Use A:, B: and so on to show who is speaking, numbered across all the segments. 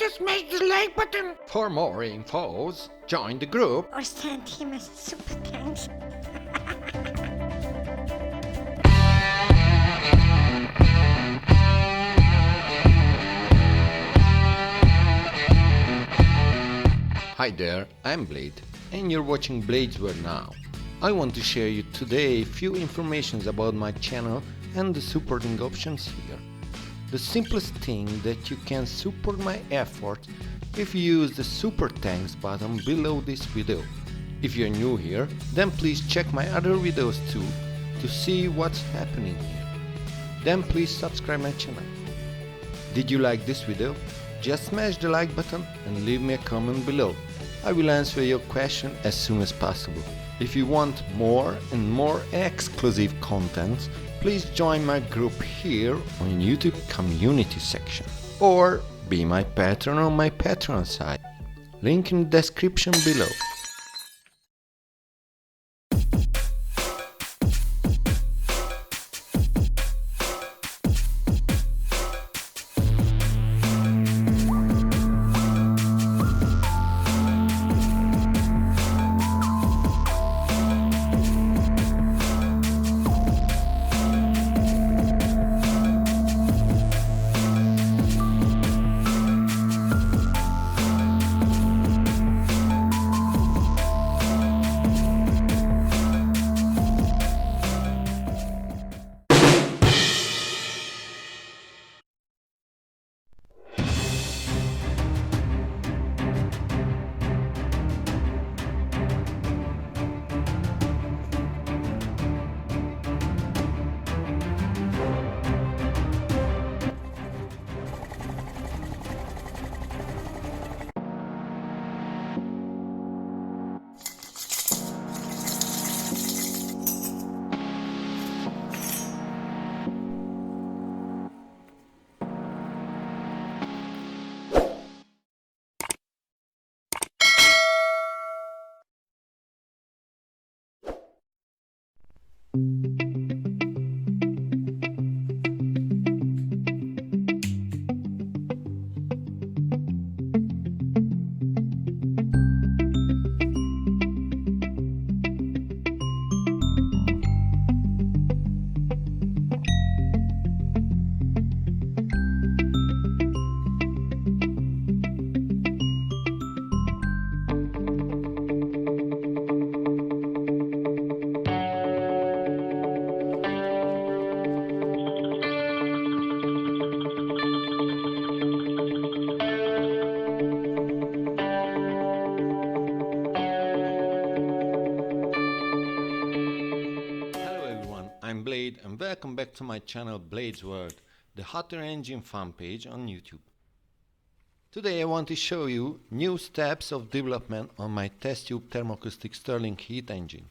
A: to smash the like button.
B: For more infos, join the group.
A: Or send him a super thanks.
B: Hi there, I'm Blade, and you're watching Blade's World now. I want to share you today a few informations about my channel and the supporting options here. The simplest thing that you can support my effort if you use the super thanks button below this video. If you're new here, then please check my other videos too to see what's happening here. Then please subscribe my channel. Did you like this video? Just smash the like button and leave me a comment below. I will answer your question as soon as possible. If you want more and more exclusive content, please join my group here on YouTube community section or be my patron on my Patreon site. Link in the description below. I'm Blade and welcome back to my channel Blade's World, the hotter engine fan page on YouTube. Today I want to show you new steps of development on my test tube thermoacoustic Stirling heat engine.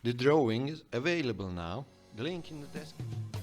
B: The drawing is available now, the link in the description.